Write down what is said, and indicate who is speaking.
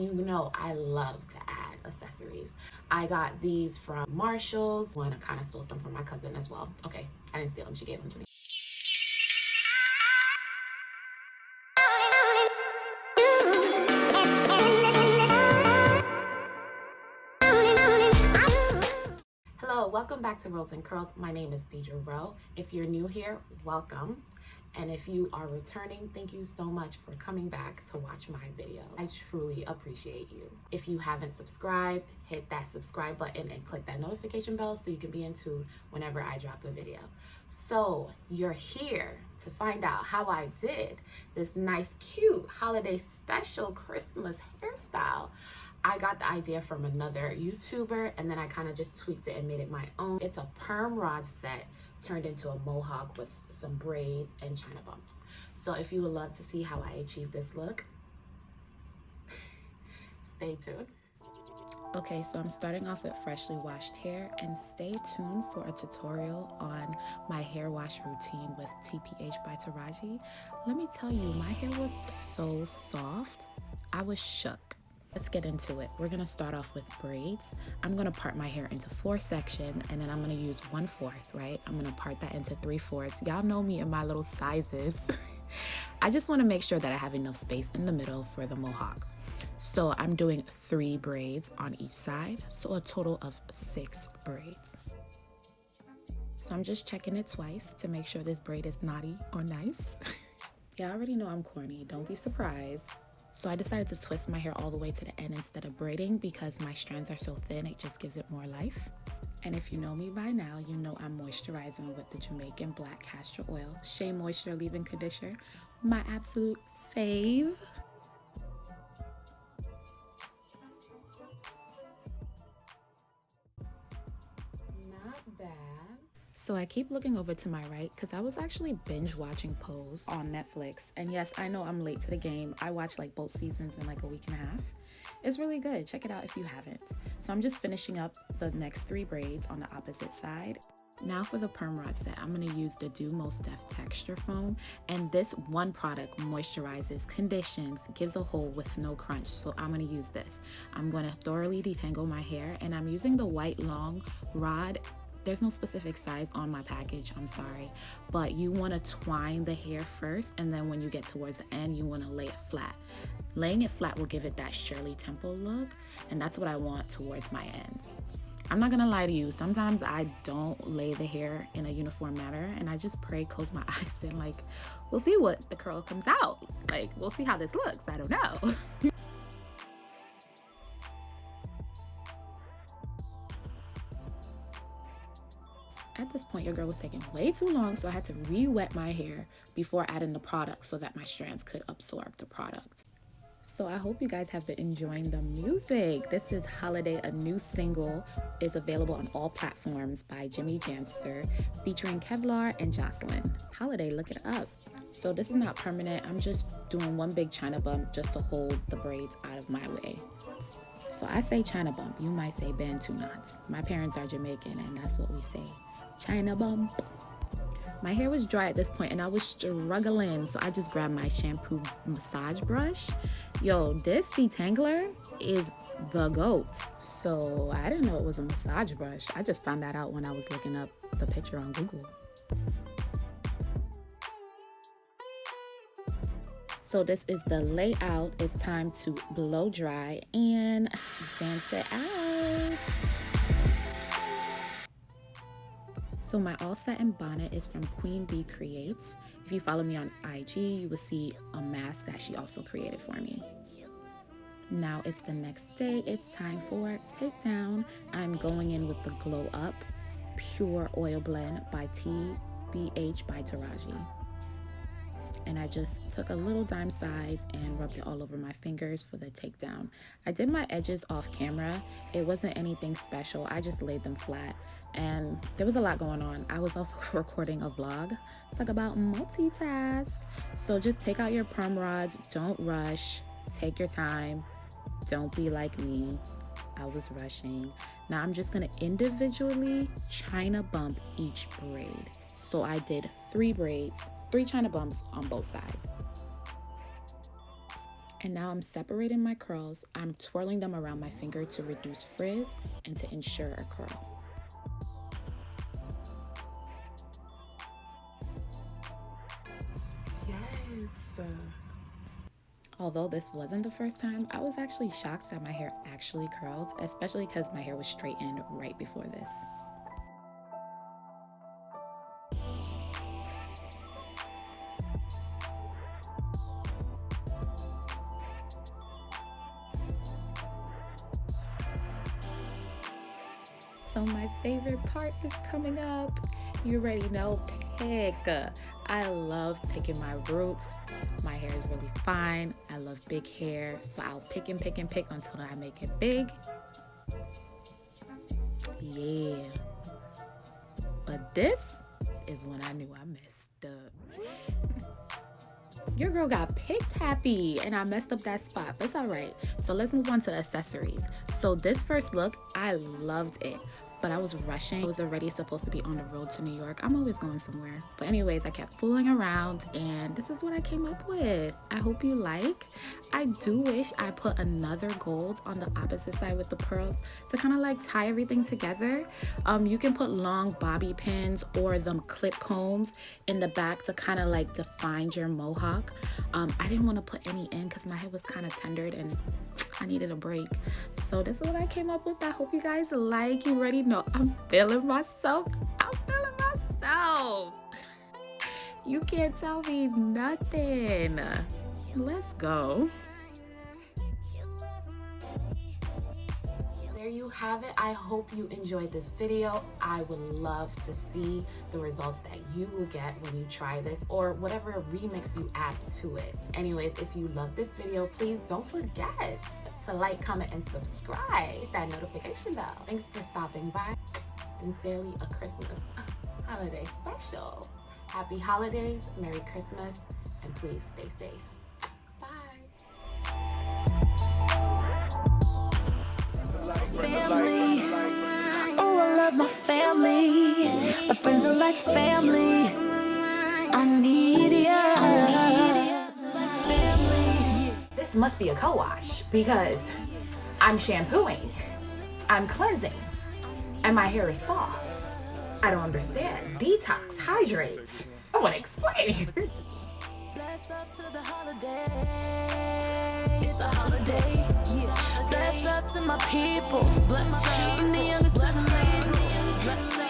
Speaker 1: You know I love to add accessories. I got these from Marshall's. One, I kind of stole some from my cousin as well. Okay, I didn't steal them, she gave them to me. Hello, welcome back to Rolls and Curls. My name is Deidre Rowe. If you're new here, welcome. And if you are returning, thank you so much for coming back to watch my video. I truly appreciate you. If you haven't subscribed, hit that subscribe button and click that notification bell so you can be in tune whenever I drop a video. So you're here to find out how I did this nice, cute holiday special Christmas hairstyle. I got the idea from another YouTuber and then I kind of just tweaked it and made it my own. It's a perm rod set turned into a mohawk with some braids and china bumps. So if you would love to see how I achieved this look, stay tuned. Okay, so I'm starting off with freshly washed hair, and stay tuned for a tutorial on my hair wash routine with TPH by Taraji. Let me tell you, my hair was so soft, I was shook. Let's get into it. We're gonna start off with braids. I'm gonna part my hair into 4 sections, and then I'm gonna use 1/4, right? I'm gonna part that into 3/4. Y'all know me and my little sizes. I just wanna make sure that I have enough space in the middle for the mohawk. So I'm doing 3 braids on each side, so a total of 6 braids. So I'm just checking it twice to make sure this braid is naughty or nice. Yeah, I already know I'm corny, don't be surprised. So I decided to twist my hair all the way to the end instead of braiding because my strands are so thin, it just gives it more life. And if you know me by now, you know I'm moisturizing with the Jamaican Black Castor Oil Shea Moisture Leave-In Conditioner, my absolute fave. Not bad. So I keep looking over to my right because I was actually binge watching Pose on Netflix. And yes, I know I'm late to the game. I watched like both seasons in like a week and a half. It's really good. Check it out if you haven't. So I'm just finishing up the next 3 braids on the opposite side. Now for the Perm Rod Set, I'm going to use the Doux Most Def Texture Foam. And this one product moisturizes, conditions, gives a hold with no crunch. So I'm going to use this. I'm going to thoroughly detangle my hair, and I'm using the white long rod. There's no specific size on my package, I'm sorry, but you want to twine the hair first, and then when you get towards the end, you want to lay it flat. Laying it flat will give it that Shirley Temple look, and that's what I want towards my ends. I'm not gonna lie to you, sometimes I don't lay the hair in a uniform manner, and I just pray, close my eyes, and like, we'll see what the curl comes out. Like, we'll see how this looks, I don't know. At this point, your girl was taking way too long, so I had to re-wet my hair before adding the product so that my strands could absorb the product. So I hope you guys have been enjoying the music. This is Holiday, a new single. It's available on all platforms by Jimmyjamster, featuring Kevlar and Jocelyn. Holiday, look it up. So this is not permanent. I'm just doing one big china bump just to hold the braids out of my way. So I say china bump, you might say bantu knots. My parents are Jamaican and that's what we say. China bump. My hair was dry at this point and I was struggling, so I just grabbed my shampoo massage brush. Yo, this detangler is the GOAT. So I didn't know it was a massage brush. I just found that out when I was looking up the picture on Google. So this is the layout. It's time to blow dry and dance it out. So my all satin bonnet is from Queen Bee Creates. If you follow me on IG, you will see a mask that she also created for me. Now it's the next day. It's time for takedown. I'm going in with the Glow Up Pure Oil Blend by TBH by Taraji. And I just took a little dime size and rubbed it all over my fingers for the takedown. I did my edges off camera. It wasn't anything special. I just laid them flat. And there was a lot going on. I was also recording a vlog. Talk about multitask. So just take out your perm rods. Don't rush. Take your time. Don't be like me. I was rushing. Now I'm just gonna individually china bump each braid. So I did 3 braids, 3 china bumps on both sides. And now I'm separating my curls. I'm twirling them around my finger to reduce frizz and to ensure a curl. Yes. Although this wasn't the first time, I was actually shocked that my hair actually curled, especially because my hair was straightened right before this. So my favorite part is coming up. You already know, pick. I love picking my roots. My hair is really fine. I love big hair, so I'll pick and pick and pick until I make it big. Yeah. But this is when I knew I messed up. Your girl got picked happy and I messed up that spot, but it's all right. So let's move on to the accessories. So this first look, I loved it, but I was rushing. I was already supposed to be on the road to New York. I'm always going somewhere. But anyways, I kept fooling around and this is what I came up with. I hope you like. I do wish I put another gold on the opposite side with the pearls to kind of like tie everything together. You can put long bobby pins or them clip combs in the back to kind of like define your mohawk. I didn't want to put any in because my head was kind of tendered and I needed a break. So this is what I came up with. I hope you guys like. You already know I'm feeling myself. I'm feeling myself. You can't tell me nothing. Let's go. There you have it. I hope you enjoyed this video. I would love to see the results that you will get when you try this or whatever remix you add to it. Anyways, if you love this video, please don't forget to like, comment, and subscribe. Hit that notification bell. Thanks for stopping by. Sincerely, a Christmas holiday special. Happy holidays, Merry Christmas, and please stay safe.
Speaker 2: Family, oh I love my family. My friends are like family. I need ya. Family.
Speaker 1: This must be a co-wash because I'm shampooing, I'm cleansing, and my hair is soft. I don't understand. Detox, hydrate. I want to explain.
Speaker 2: Bless up to the holiday. It's a holiday. Bless up to my people. Bless up from the youngest to the latest.